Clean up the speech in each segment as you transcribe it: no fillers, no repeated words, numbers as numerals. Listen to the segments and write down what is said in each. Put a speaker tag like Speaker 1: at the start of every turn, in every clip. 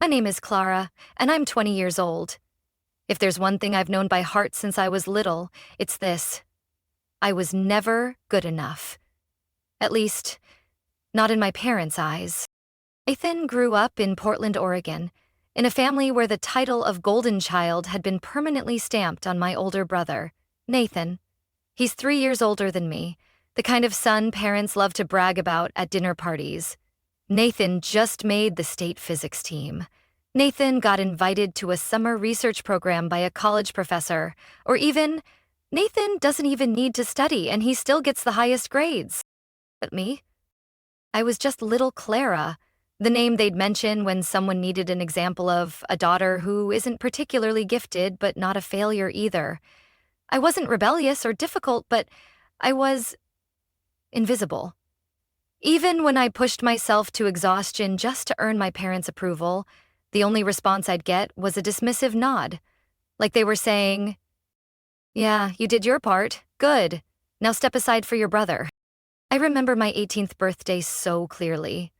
Speaker 1: My name is Clara, and I'm 20 years old. If there's one thing I've known by heart since I was little, it's this. I was never good enough. At least, not in my parents' eyes. Nathan grew up in Portland, Oregon, in a family where the title of golden child had been permanently stamped on my older brother, Nathan. He's 3 years older than me, the kind of son parents love to brag about at dinner parties. Nathan just made the state physics team. Nathan got invited to a summer research program by a college professor, or even, Nathan doesn't even need to study and he still gets the highest grades. But me? I was just little Clara, the name they'd mention when someone needed an example of a daughter who isn't particularly gifted but not a failure either. I wasn't rebellious or difficult, but I was invisible. Even when I pushed myself to exhaustion just to earn my parents' approval, the only response I'd get was a dismissive nod, like they were saying, "Yeah, you did your part. Good. Now step aside for your brother." I remember my 18th birthday so clearly.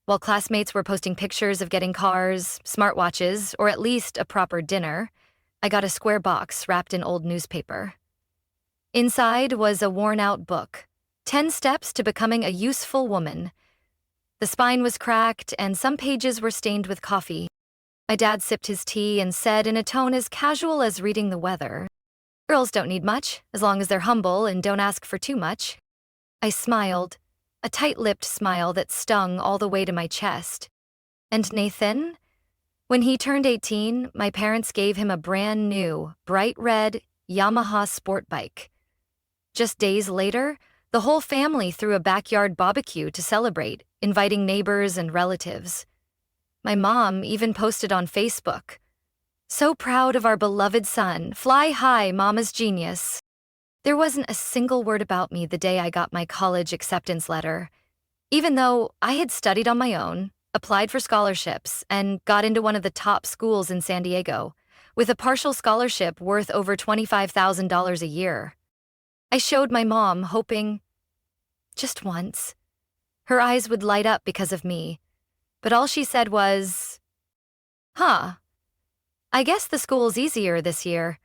Speaker 1: While classmates were posting pictures of getting cars, smartwatches, or at least a proper dinner, I got a square box wrapped in old newspaper. Inside was a worn-out book, 10 Steps to Becoming a Useful Woman. The spine was cracked and some pages were stained with coffee. My dad sipped his tea and said in a tone as casual as reading the weather, "Girls don't need much, as long as they're humble and don't ask for too much." I smiled, a tight-lipped smile that stung all the way to my chest. And Nathan? When he turned 18, my parents gave him a brand new, bright red Yamaha sport bike. Just days later, the whole family threw a backyard barbecue to celebrate, inviting neighbors and relatives. My mom even posted on Facebook, "So proud of our beloved son. Fly high, Mama's genius." There wasn't a single word about me the day I got my college acceptance letter. Even though I had studied on my own, applied for scholarships, and got into one of the top schools in San Diego, with a partial scholarship worth over $25,000 a year. I showed my mom, hoping, just once, her eyes would light up because of me, but all she said was, "Huh, I guess the school's easier this year.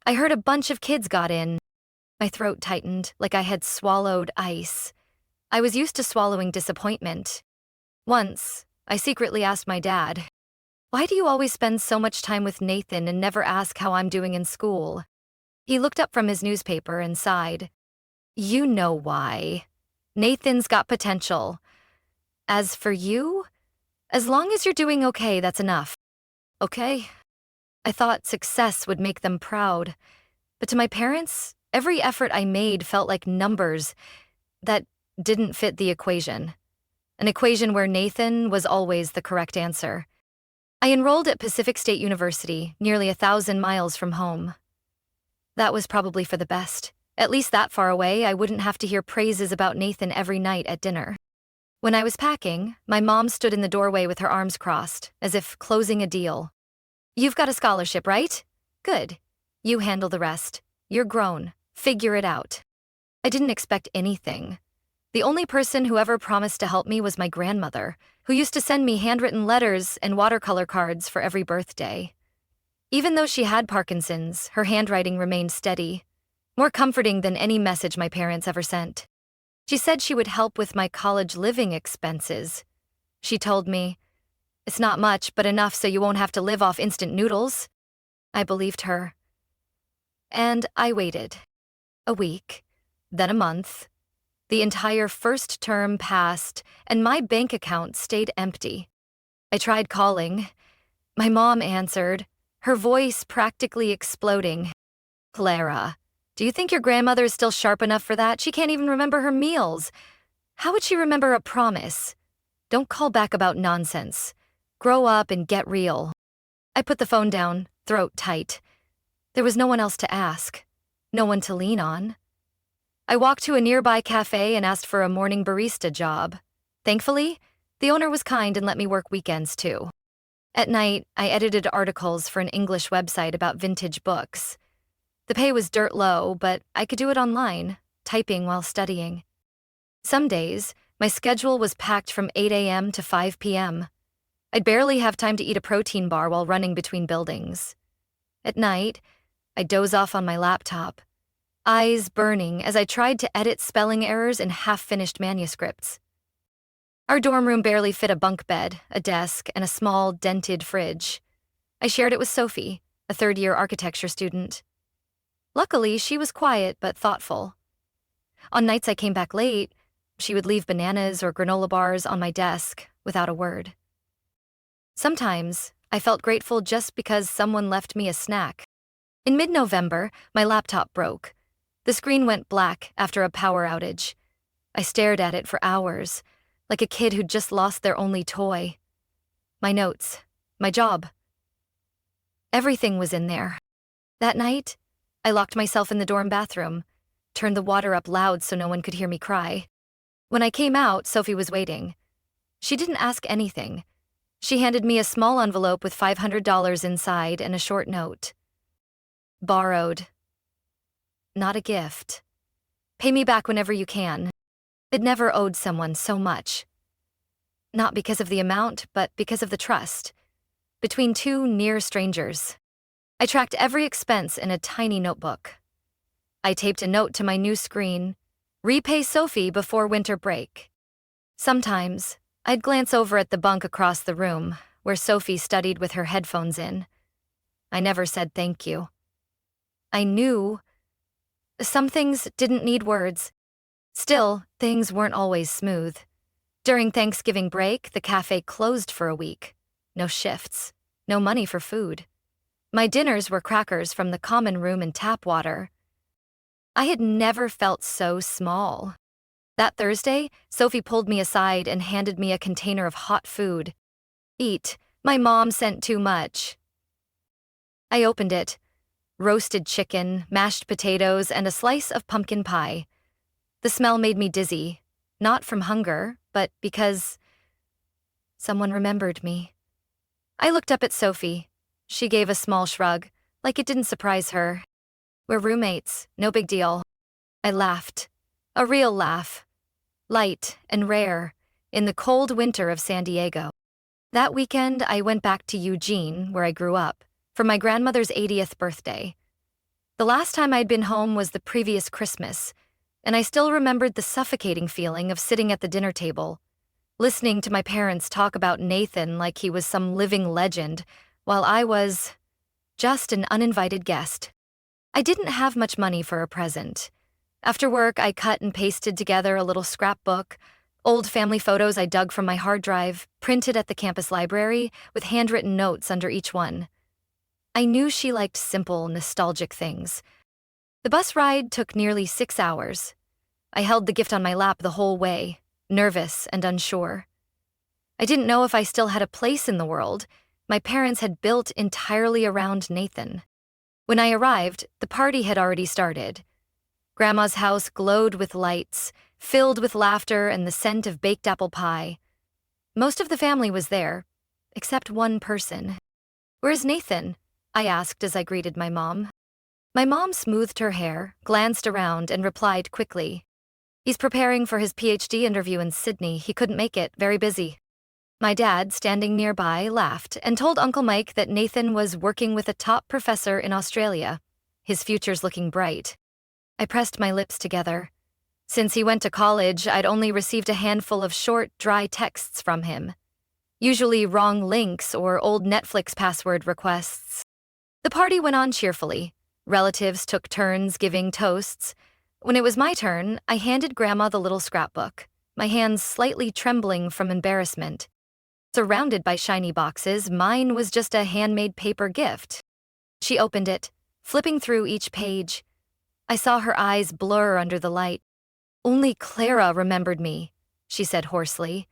Speaker 1: I heard a bunch of kids got in." My throat tightened like I had swallowed ice. I was used to swallowing disappointment. Once, I secretly asked my dad, "Why do you always spend so much time with Nathan and never ask how I'm doing in school?" He looked up from his newspaper and sighed. "You know why. Nathan's got potential. As for you, as long as you're doing okay, that's enough." Okay? I thought success would make them proud. But to my parents, every effort I made felt like numbers that didn't fit the equation. An equation where Nathan was always the correct answer. I enrolled at Pacific State University, nearly 1,000 miles from home. That was probably for the best. At least that far away, I wouldn't have to hear praises about Nathan every night at dinner. When I was packing, my mom stood in the doorway with her arms crossed, as if closing a deal. "You've got a scholarship, right? Good. You handle the rest. You're grown. Figure it out." I didn't expect anything. The only person who ever promised to help me was my grandmother, who used to send me handwritten letters and watercolor cards for every birthday. Even though she had Parkinson's, her handwriting remained steady, more comforting than any message my parents ever sent. She said she would help with my college living expenses. She told me, "It's not much, but enough so you won't have to live off instant noodles." I believed her. And I waited. A week, then a month. The entire first term passed, and my bank account stayed empty. I tried calling. My mom answered, her voice practically exploding. "Clara, do you think your grandmother is still sharp enough for that? She can't even remember her meals. How would she remember a promise? Don't call back about nonsense. Grow up and get real." I put the phone down, throat tight. There was no one else to ask, no one to lean on. I walked to a nearby cafe and asked for a morning barista job. Thankfully, the owner was kind and let me work weekends too. At night, I edited articles for an English website about vintage books. The pay was dirt low, but I could do it online, typing while studying. Some days, my schedule was packed from 8 a.m. to 5 p.m. I'd barely have time to eat a protein bar while running between buildings. At night, I'd doze off on my laptop, eyes burning as I tried to edit spelling errors in half-finished manuscripts. Our dorm room barely fit a bunk bed, a desk, and a small, dented fridge. I shared it with Sophie, a third-year architecture student. Luckily, she was quiet but thoughtful. On nights I came back late, she would leave bananas or granola bars on my desk without a word. Sometimes, I felt grateful just because someone left me a snack. In mid-November, my laptop broke. The screen went black after a power outage. I stared at it for hours, like a kid who'd just lost their only toy. My notes, my job. Everything was in there. That night, I locked myself in the dorm bathroom, turned the water up loud so no one could hear me cry. When I came out, Sophie was waiting. She didn't ask anything. She handed me a small envelope with $500 inside and a short note. Borrowed. Not a gift. Pay me back whenever you can. I'd never owed someone so much. Not because of the amount, but because of the trust. Between two near strangers. I tracked every expense in a tiny notebook. I taped a note to my new screen, repay Sophie before winter break. Sometimes, I'd glance over at the bunk across the room, where Sophie studied with her headphones in. I never said thank you. I knew some things didn't need words. Still, things weren't always smooth. During Thanksgiving break, the cafe closed for a week. No shifts, no money for food. My dinners were crackers from the common room and tap water. I had never felt so small. That Thursday, Sophie pulled me aside and handed me a container of hot food. Eat. My mom sent too much. I opened it. Roasted chicken, mashed potatoes, and a slice of pumpkin pie. The smell made me dizzy, not from hunger, but because someone remembered me. I looked up at Sophie. She gave a small shrug, like it didn't surprise her. We're roommates, no big deal. I laughed. A real laugh. Light and rare, in the cold winter of San Diego. That weekend, I went back to Eugene, where I grew up, for my grandmother's 80th birthday. The last time I'd been home was the previous Christmas, and I still remembered the suffocating feeling of sitting at the dinner table, listening to my parents talk about Nathan like he was some living legend, while I was just an uninvited guest. I didn't have much money for a present. After work, I cut and pasted together a little scrapbook, old family photos I dug from my hard drive, printed at the campus library, with handwritten notes under each one. I knew she liked simple, nostalgic things. The bus ride took nearly 6 hours. I held the gift on my lap the whole way, nervous and unsure. I didn't know if I still had a place in the world. My parents had built entirely around Nathan. When I arrived, the party had already started. Grandma's house glowed with lights, filled with laughter and the scent of baked apple pie. Most of the family was there, except one person. "Where's Nathan?" I asked as I greeted my mom. My mom smoothed her hair, glanced around, and replied quickly. "He's preparing for his PhD interview in Sydney. He couldn't make it, very busy." My dad, standing nearby, laughed and told Uncle Mike that Nathan was working with a top professor in Australia. His future's looking bright. I pressed my lips together. Since he went to college, I'd only received a handful of short, dry texts from him. Usually wrong links or old Netflix password requests. The party went on cheerfully. Relatives took turns giving toasts. When it was my turn, I handed Grandma the little scrapbook, my hands slightly trembling from embarrassment. Surrounded by shiny boxes, mine was just a handmade paper gift. She opened it, flipping through each page. I saw her eyes blur under the light. "Only Clara remembered me," she said hoarsely.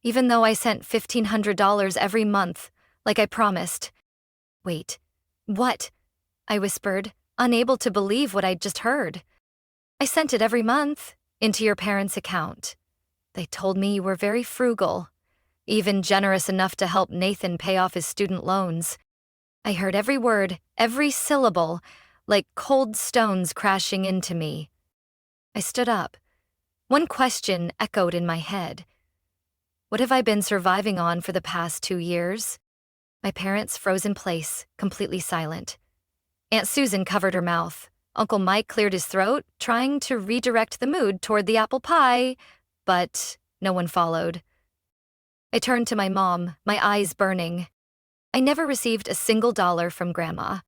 Speaker 1: "Even though I sent $1,500 every month, like I promised." "Wait, what?" I whispered, unable to believe what I'd just heard. "I sent it every month, into your parents' account. They told me you were very frugal, even generous enough to help Nathan pay off his student loans." I heard every word, every syllable, like cold stones crashing into me. I stood up. One question echoed in my head. What have I been surviving on for the past 2 years? My parents froze in place, completely silent. Aunt Susan covered her mouth. Uncle Mike cleared his throat, trying to redirect the mood toward the apple pie, but no one followed. I turned to my mom, my eyes burning. I never received a single dollar from Grandma.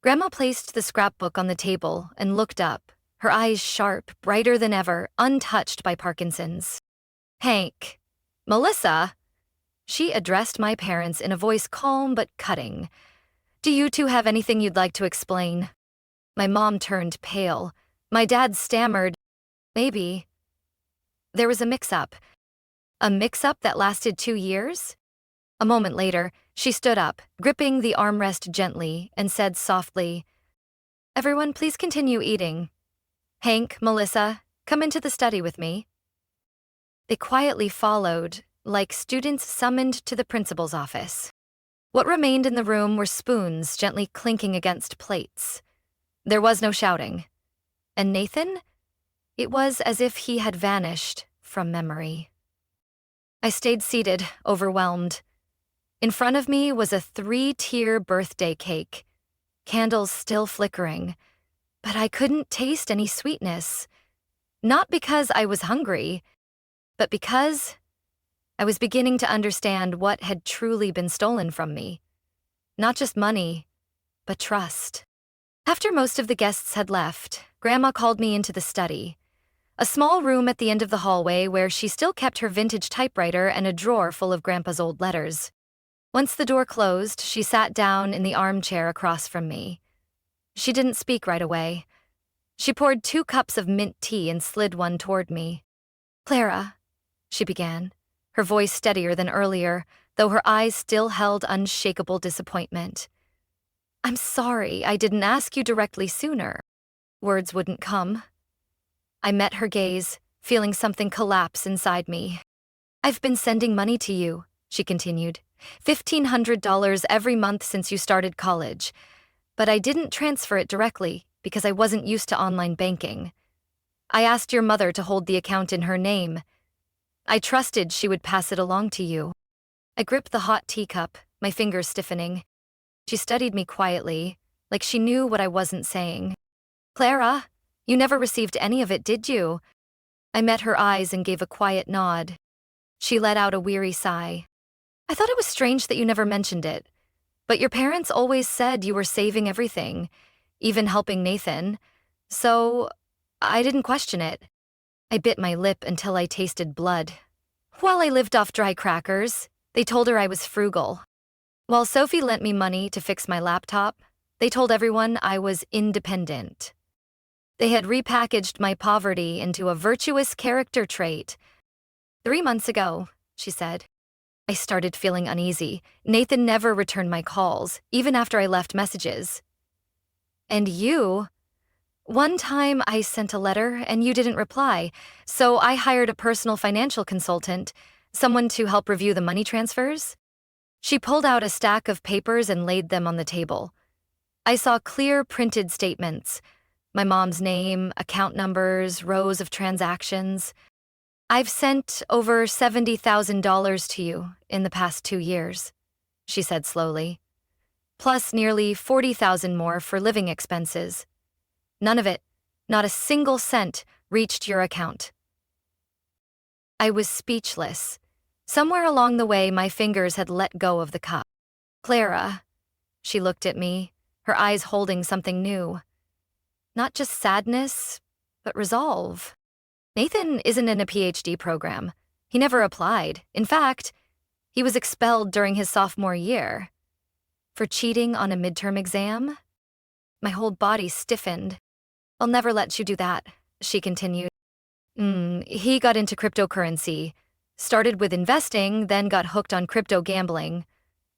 Speaker 1: Grandma placed the scrapbook on the table and looked up, her eyes sharp, brighter than ever, untouched by Parkinson's. Hank, Melissa, she addressed my parents in a voice calm but cutting. Do you two have anything you'd like to explain? My mom turned pale. My dad stammered, maybe. There was a mix-up. A mix-up that lasted 2 years? A moment later, she stood up, gripping the armrest gently, and said softly, Everyone, please continue eating. Hank, Melissa, come into the study with me. They quietly followed, like students summoned to the principal's office. What remained in the room were spoons gently clinking against plates. There was no shouting. And Nathan? It was as if he had vanished from memory. I stayed seated, overwhelmed. In front of me was a 3-tier birthday cake, candles still flickering, but I couldn't taste any sweetness. Not because I was hungry, but because I was beginning to understand what had truly been stolen from me. Not just money, but trust. After most of the guests had left, Grandma called me into the study, a small room at the end of the hallway where she still kept her vintage typewriter and a drawer full of Grandpa's old letters. Once the door closed, she sat down in the armchair across from me. She didn't speak right away. She poured 2 cups of mint tea and slid one toward me. Clara, she began, her voice steadier than earlier, though her eyes still held unshakable disappointment. I'm sorry I didn't ask you directly sooner. Words wouldn't come. I met her gaze, feeling something collapse inside me. I've been sending money to you, she continued, $1,500 every month since you started college, but I didn't transfer it directly because I wasn't used to online banking. I asked your mother to hold the account in her name. I trusted she would pass it along to you. I gripped the hot teacup, my fingers stiffening. She studied me quietly, like she knew what I wasn't saying. Clara, you never received any of it, did you? I met her eyes and gave a quiet nod. She let out a weary sigh. I thought it was strange that you never mentioned it, but your parents always said you were saving everything, even helping Nathan, so I didn't question it. I bit my lip until I tasted blood. While I lived off dry crackers, they told her I was frugal. While Sophie lent me money to fix my laptop, they told everyone I was independent. They had repackaged my poverty into a virtuous character trait. 3 months ago, she said. I started feeling uneasy. Nathan never returned my calls, even after I left messages. And you? One time I sent a letter and you didn't reply, so I hired a personal financial consultant, someone to help review the money transfers. She pulled out a stack of papers and laid them on the table. I saw clear printed statements, my mom's name, account numbers, rows of transactions. I've sent over $70,000 to you in the past 2 years, she said slowly, plus nearly $40,000 more for living expenses. None of it, not a single cent, reached your account. I was speechless. Somewhere along the way, my fingers had let go of the cup. Clara, she looked at me, her eyes holding something new. Not just sadness, but resolve. Nathan isn't in a PhD program. He never applied. In fact, he was expelled during his sophomore year. For cheating on a midterm exam? My whole body stiffened. I'll never let you do that, she continued. He got into cryptocurrency. Started with investing, then got hooked on crypto gambling.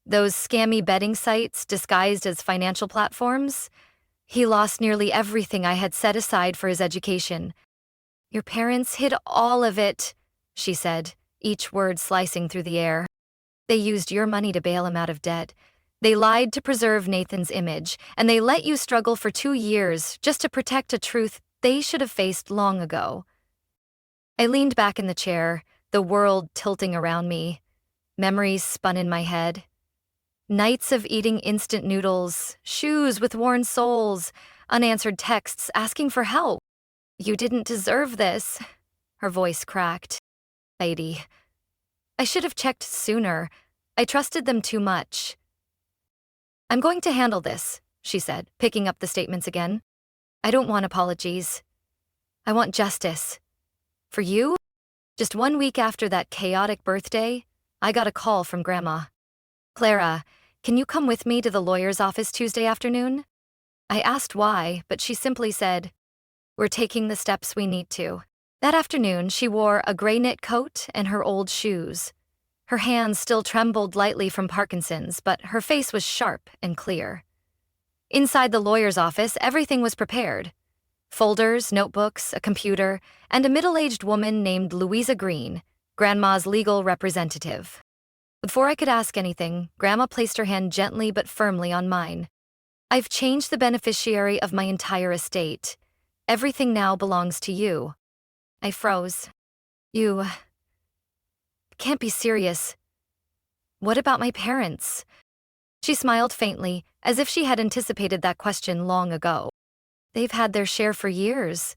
Speaker 1: Those scammy betting sites disguised as financial platforms. He lost nearly everything I had set aside for his education. Your parents hid all of it, she said, each word slicing through the air. They used your money to bail him out of debt. They lied to preserve Nathan's image, and they let you struggle for 2 years just to protect a truth they should have faced long ago. I leaned back in the chair, the world tilting around me, memories spun in my head. Nights of eating instant noodles, shoes with worn soles, unanswered texts asking for help. "You didn't deserve this." Her voice cracked. "Lady, I should have checked sooner. I trusted them too much." "I'm going to handle this," she said, picking up the statements again. "I don't want apologies. I want justice. For you?" Just 1 week after that chaotic birthday, I got a call from Grandma. "Clara, can you come with me to the lawyer's office Tuesday afternoon?" I asked why, but she simply said, "We're taking the steps we need to." That afternoon, she wore a gray knit coat and her old shoes. Her hands still trembled lightly from Parkinson's, but her face was sharp and clear. Inside the lawyer's office, everything was prepared. Folders, notebooks, a computer, and a middle-aged woman named Louisa Green, Grandma's legal representative. Before I could ask anything, Grandma placed her hand gently but firmly on mine. "I've changed the beneficiary of my entire estate. Everything now belongs to you." I froze. "You can't be serious. What about my parents?" She smiled faintly, as if she had anticipated that question long ago. "They've had their share for years.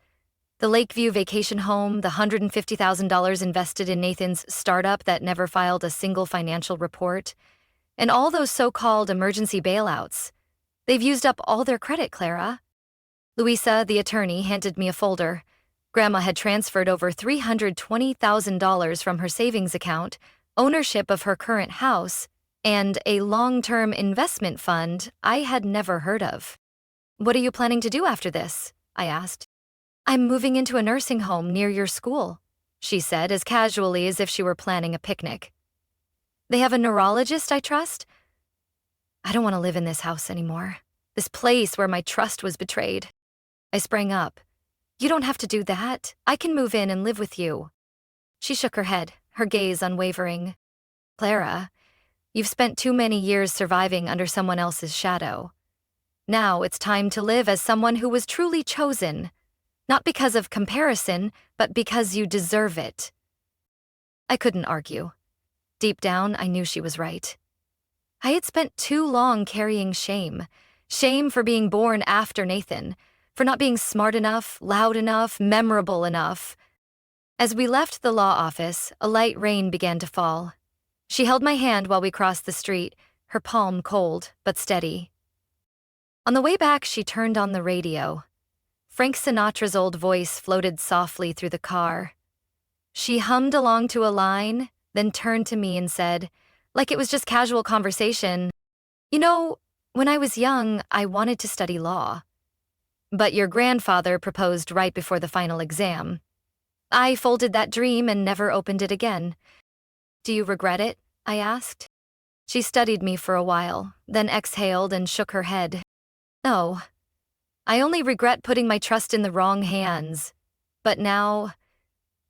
Speaker 1: The Lakeview vacation home, the $150,000 invested in Nathan's startup that never filed a single financial report, and all those so-called emergency bailouts. They've used up all their credit, Clara." Louisa, the attorney, handed me a folder. Grandma had transferred over $320,000 from her savings account, ownership of her current house, and a long-term investment fund I had never heard of. "What are you planning to do after this?" I asked. "I'm moving into a nursing home near your school," she said as casually as if she were planning a picnic. "They have a neurologist I trust? I don't want to live in this house anymore. This place where my trust was betrayed." I sprang up. "You don't have to do that. I can move in and live with you." She shook her head, her gaze unwavering. "Clara, you've spent too many years surviving under someone else's shadow. Now it's time to live as someone who was truly chosen, not because of comparison, but because you deserve it." I couldn't argue. Deep down, I knew she was right. I had spent too long carrying shame. Shame for being born after Nathan, for not being smart enough, loud enough, memorable enough. As we left the law office, a light rain began to fall. She held my hand while we crossed the street, her palm cold but steady. On the way back, she turned on the radio. Frank Sinatra's old voice floated softly through the car. She hummed along to a line, then turned to me and said, like it was just casual conversation, "You know, when I was young, I wanted to study law. But your grandfather proposed right before the final exam. I folded that dream and never opened it again. Do you regret it?" I asked. She studied me for a while, then exhaled and shook her head. "No. I only regret putting my trust in the wrong hands. But now,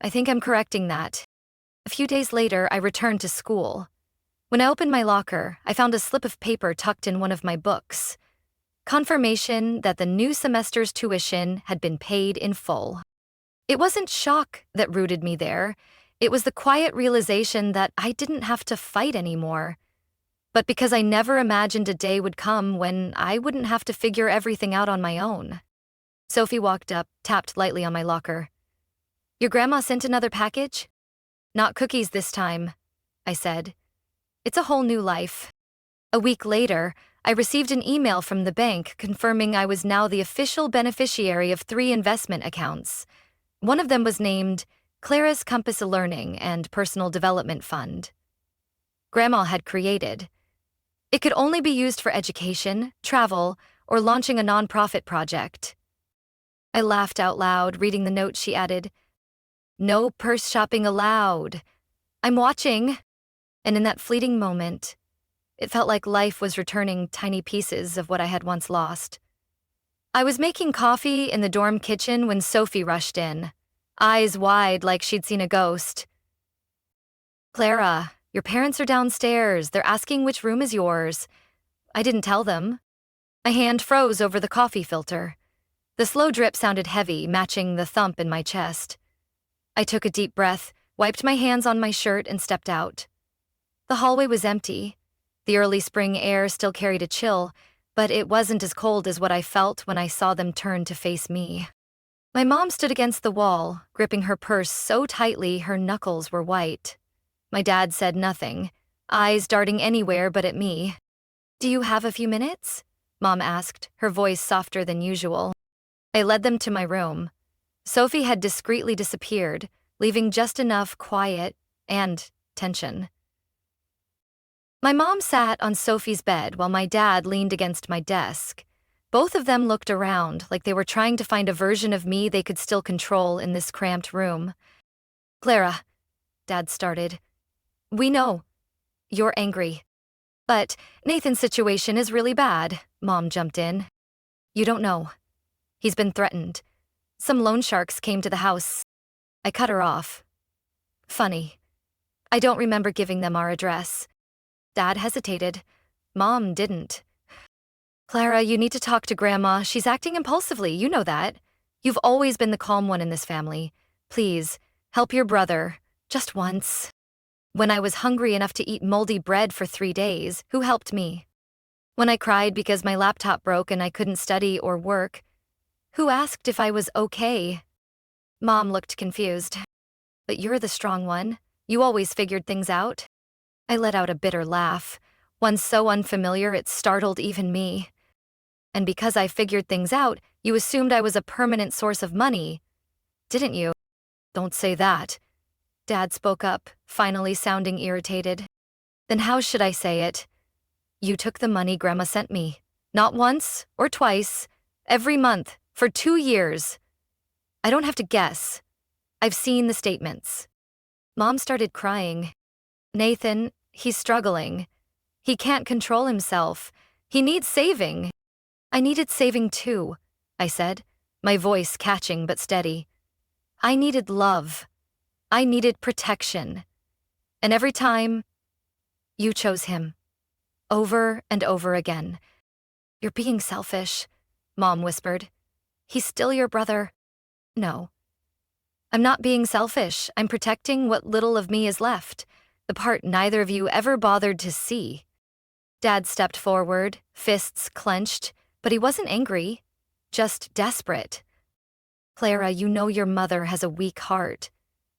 Speaker 1: I think I'm correcting that." A few days later, I returned to school. When I opened my locker, I found a slip of paper tucked in one of my books. Confirmation that the new semester's tuition had been paid in full. It wasn't shock that rooted me there. It was the quiet realization that I didn't have to fight anymore. But because I never imagined a day would come when I wouldn't have to figure everything out on my own. Sophie walked up, tapped lightly on my locker. "Your grandma sent another package?" "Not cookies this time," I said. "It's a whole new life." A week later, I received an email from the bank confirming I was now the official beneficiary of 3 investment accounts. One of them was named Clara's Compass Learning and Personal Development Fund. Grandma had created. It could only be used for education, travel, or launching a nonprofit project. I laughed out loud, reading the note she added. "No purse shopping allowed. I'm watching." And in that fleeting moment, it felt like life was returning tiny pieces of what I had once lost. I was making coffee in the dorm kitchen when Sophie rushed in, eyes wide like she'd seen a ghost. "Clara, your parents are downstairs. They're asking which room is yours." I didn't tell them. My hand froze over the coffee filter. The slow drip sounded heavy, matching the thump in my chest. I took a deep breath, wiped my hands on my shirt, and stepped out. The hallway was empty. The early spring air still carried a chill, but it wasn't as cold as what I felt when I saw them turn to face me. My mom stood against the wall, gripping her purse so tightly her knuckles were white. My dad said nothing, eyes darting anywhere but at me. "Do you have a few minutes?" Mom asked, her voice softer than usual. I led them to my room. Sophie had discreetly disappeared, leaving just enough quiet and tension. My mom sat on Sophie's bed while my dad leaned against my desk. Both of them looked around like they were trying to find a version of me they could still control in this cramped room. "Clara," Dad started, "we know. You're angry. But Nathan's situation is really bad," Mom jumped in. "You don't know. He's been threatened. Some loan sharks came to the house." I cut her off. "Funny. I don't remember giving them our address." Dad hesitated. Mom didn't. "Clara, you need to talk to Grandma. She's acting impulsively, you know that. You've always been the calm one in this family. Please, help your brother. Just once." When I was hungry enough to eat moldy bread for 3 days, who helped me? When I cried because my laptop broke and I couldn't study or work, who asked if I was okay? Mom looked confused. "But you're the strong one. You always figured things out." I let out a bitter laugh, one so unfamiliar it startled even me. "And because I figured things out, you assumed I was a permanent source of money, didn't you?" "Don't say that." Dad spoke up, finally sounding irritated. "Then how should I say it? You took the money Grandma sent me. Not once or twice, every month, for 2 years. I don't have to guess. I've seen the statements." Mom started crying. "Nathan, he's struggling. He can't control himself. He needs saving." "I needed saving too," I said, my voice catching but steady. "I needed love. I needed protection. And every time, you chose him. Over and over again." "You're being selfish," Mom whispered. "He's still your brother." "No. I'm not being selfish. I'm protecting what little of me is left, the part neither of you ever bothered to see." Dad stepped forward, fists clenched, but he wasn't angry, just desperate. "Clara, you know your mother has a weak heart.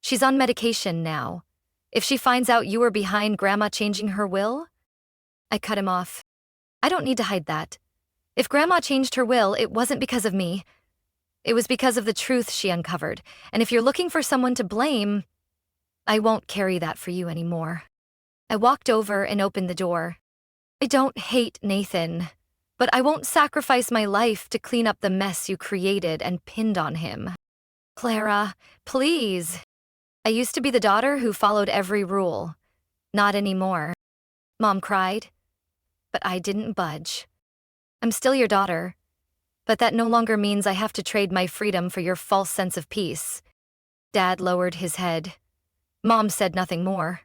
Speaker 1: She's on medication now. If she finds out you were behind Grandma changing her will?" I cut him off. "I don't need to hide that. If Grandma changed her will, it wasn't because of me. It was because of the truth she uncovered, and if you're looking for someone to blame, I won't carry that for you anymore." I walked over and opened the door. "I don't hate Nathan, but I won't sacrifice my life to clean up the mess you created and pinned on him." "Clara, please. I used to be the daughter who followed every rule. Not anymore." Mom cried, but I didn't budge. "I'm still your daughter, but that no longer means I have to trade my freedom for your false sense of peace." Dad lowered his head. Mom said nothing more.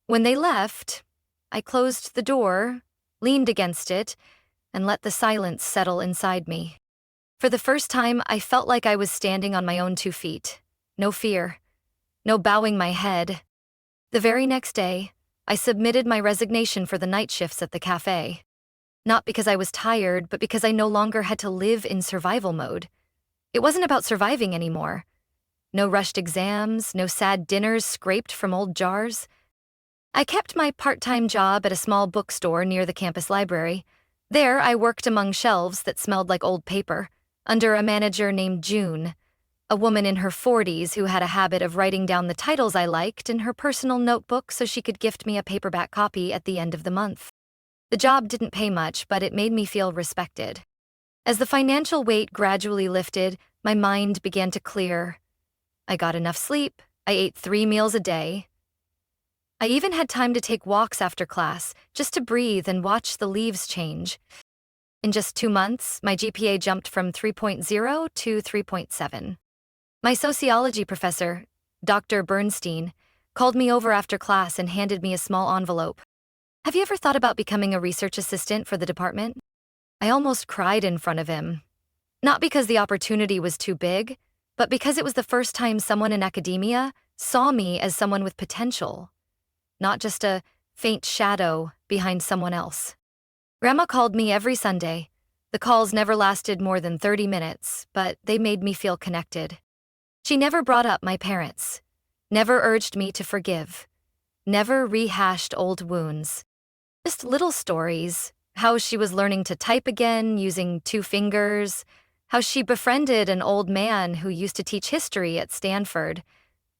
Speaker 1: When they left, I closed the door, leaned against it, and let the silence settle inside me. For the first time, I felt like I was standing on my own 2 feet. No fear. No bowing my head. The very next day, I submitted my resignation for the night shifts at the cafe. Not because I was tired, but because I no longer had to live in survival mode. It wasn't about surviving anymore. No rushed exams, no sad dinners scraped from old jars. I kept my part-time job at a small bookstore near the campus library. There, I worked among shelves that smelled like old paper, under a manager named June, a woman in her 40s who had a habit of writing down the titles I liked in her personal notebook so she could gift me a paperback copy at the end of the month. The job didn't pay much, but it made me feel respected. As the financial weight gradually lifted, my mind began to clear. I got enough sleep. I ate 3 meals a day. I even had time to take walks after class, just to breathe and watch the leaves change. In just 2 months, my GPA jumped from 3.0 to 3.7. My sociology professor, Dr. Bernstein, called me over after class and handed me a small envelope. "Have you ever thought about becoming a research assistant for the department?" I almost cried in front of him. Not because the opportunity was too big, but because it was the first time someone in academia, saw me as someone with potential, not just a faint shadow behind someone else. Grandma called me every Sunday. The calls never lasted more than 30 minutes, but they made me feel connected. She never brought up my parents, never urged me to forgive, never rehashed old wounds. Just little stories, how she was learning to type again using 2 fingers, how she befriended an old man who used to teach history at Stanford,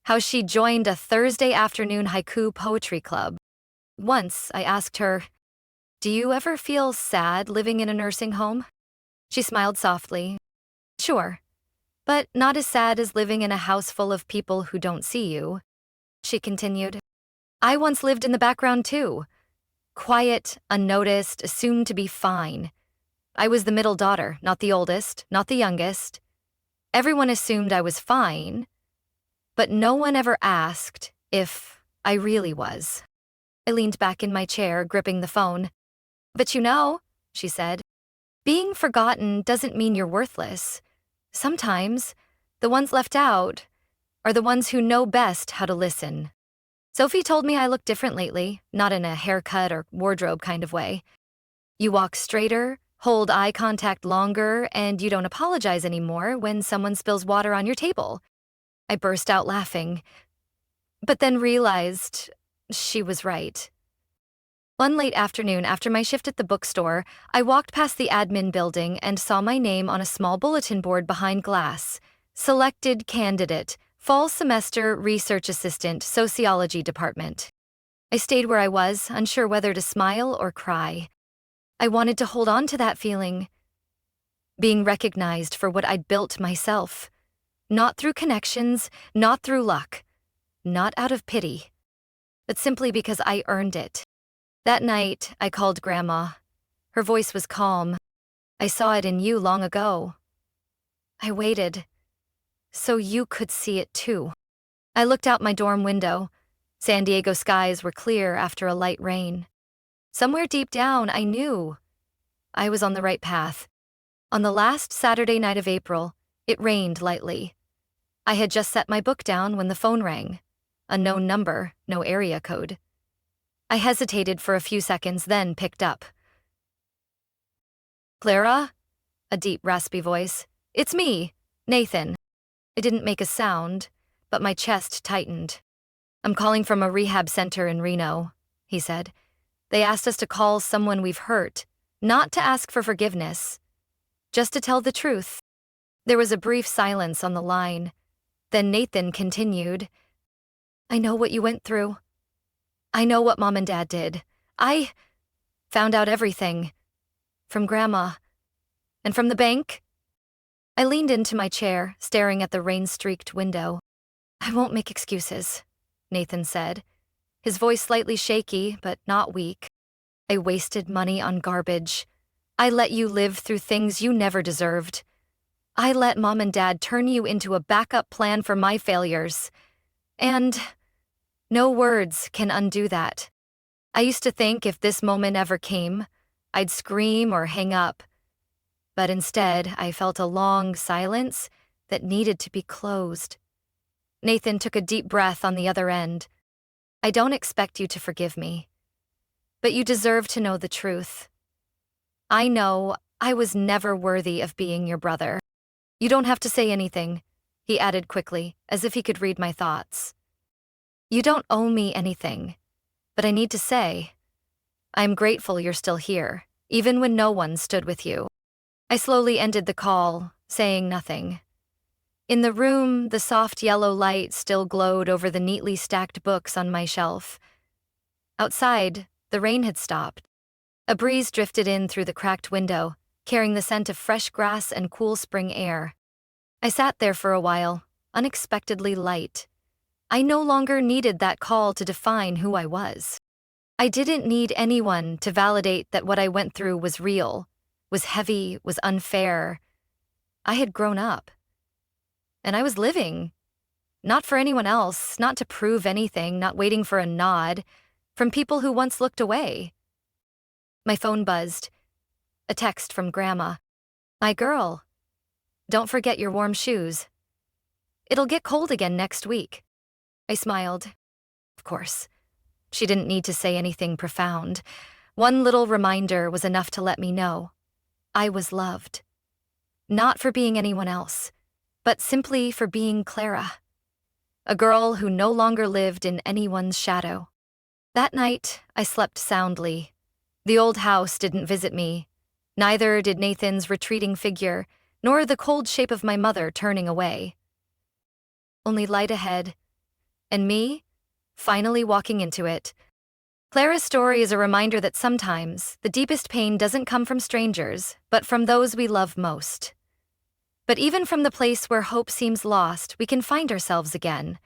Speaker 1: how she joined a Thursday afternoon haiku poetry club. Once I asked her, "Do you ever feel sad living in a nursing home?" She smiled softly. "Sure, but not as sad as living in a house full of people who don't see you." She continued, "I once lived in the background too. Quiet, unnoticed, assumed to be fine. I was the middle daughter, not the oldest, not the youngest. Everyone assumed I was fine, but no one ever asked if I really was." I leaned back in my chair, gripping the phone. "But you know," she said, "being forgotten doesn't mean you're worthless. Sometimes, the ones left out are the ones who know best how to listen." Sophie told me I look different lately, not in a haircut or wardrobe kind of way. "You walk straighter, hold eye contact longer, and you don't apologize anymore when someone spills water on your table." I burst out laughing, but then realized she was right. One late afternoon after my shift at the bookstore, I walked past the admin building and saw my name on a small bulletin board behind glass. Selected candidate, fall semester research assistant, sociology department. I stayed where I was, unsure whether to smile or cry. I wanted to hold on to that feeling, being recognized for what I'd built myself. Not through connections, not through luck, not out of pity, but simply because I earned it. That night, I called Grandma. Her voice was calm. "I saw it in you long ago. I waited, so you could see it too." I looked out my dorm window. San Diego skies were clear after a light rain. Somewhere deep down, I knew I was on the right path. On the last Saturday night of April, it rained lightly. I had just set my book down when the phone rang. A known number, no area code. I hesitated for a few seconds, then picked up. "Clara?" A deep, raspy voice. "It's me, Nathan." I didn't make a sound, but my chest tightened. "I'm calling from a rehab center in Reno," he said. "They asked us to call someone we've hurt, not to ask for forgiveness, just to tell the truth." There was a brief silence on the line. Then Nathan continued, "I know what you went through. I know what Mom and Dad did. I found out everything. From Grandma. And from the bank." I leaned into my chair, staring at the rain-streaked window. "I won't make excuses," Nathan said, his voice slightly shaky, but not weak. "I wasted money on garbage. I let you live through things you never deserved. I let Mom and Dad turn you into a backup plan for my failures. And no words can undo that. I used to think if this moment ever came, I'd scream or hang up. But instead, I felt a long silence that needed to be closed." Nathan took a deep breath on the other end. "I don't expect you to forgive me, but you deserve to know the truth. I know I was never worthy of being your brother. You don't have to say anything," he added quickly, as if he could read my thoughts. "You don't owe me anything, but I need to say, I'm grateful you're still here, even when no one stood with you." I slowly ended the call, saying nothing. In the room, the soft yellow light still glowed over the neatly stacked books on my shelf. Outside, the rain had stopped. A breeze drifted in through the cracked window, carrying the scent of fresh grass and cool spring air. I sat there for a while, unexpectedly light. I no longer needed that call to define who I was. I didn't need anyone to validate that what I went through was real, was heavy, was unfair. I had grown up. And I was living. Not for anyone else, not to prove anything, not waiting for a nod from people who once looked away. My phone buzzed. A text from Grandma. "My girl, don't forget your warm shoes. It'll get cold again next week." I smiled. Of course. She didn't need to say anything profound. One little reminder was enough to let me know I was loved. Not for being anyone else, but simply for being Clara. A girl who no longer lived in anyone's shadow. That night, I slept soundly. The old house didn't visit me. Neither did Nathan's retreating figure, nor the cold shape of my mother turning away. Only light ahead, and me, finally walking into it. Clara's story is a reminder that sometimes the deepest pain doesn't come from strangers, but from those we love most. But even from the place where hope seems lost, we can find ourselves again.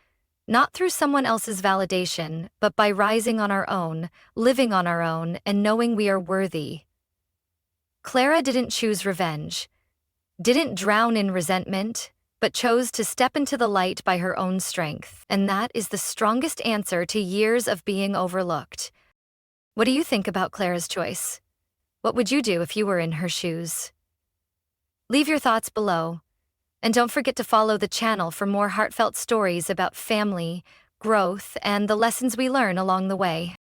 Speaker 1: Not through someone else's validation, but by rising on our own, living on our own, and knowing we are worthy. Clara didn't choose revenge, didn't drown in resentment, but chose to step into the light by her own strength. And that is the strongest answer to years of being overlooked. What do you think about Clara's choice? What would you do if you were in her shoes? Leave your thoughts below. And don't forget to follow the channel for more heartfelt stories about family, growth, and the lessons we learn along the way.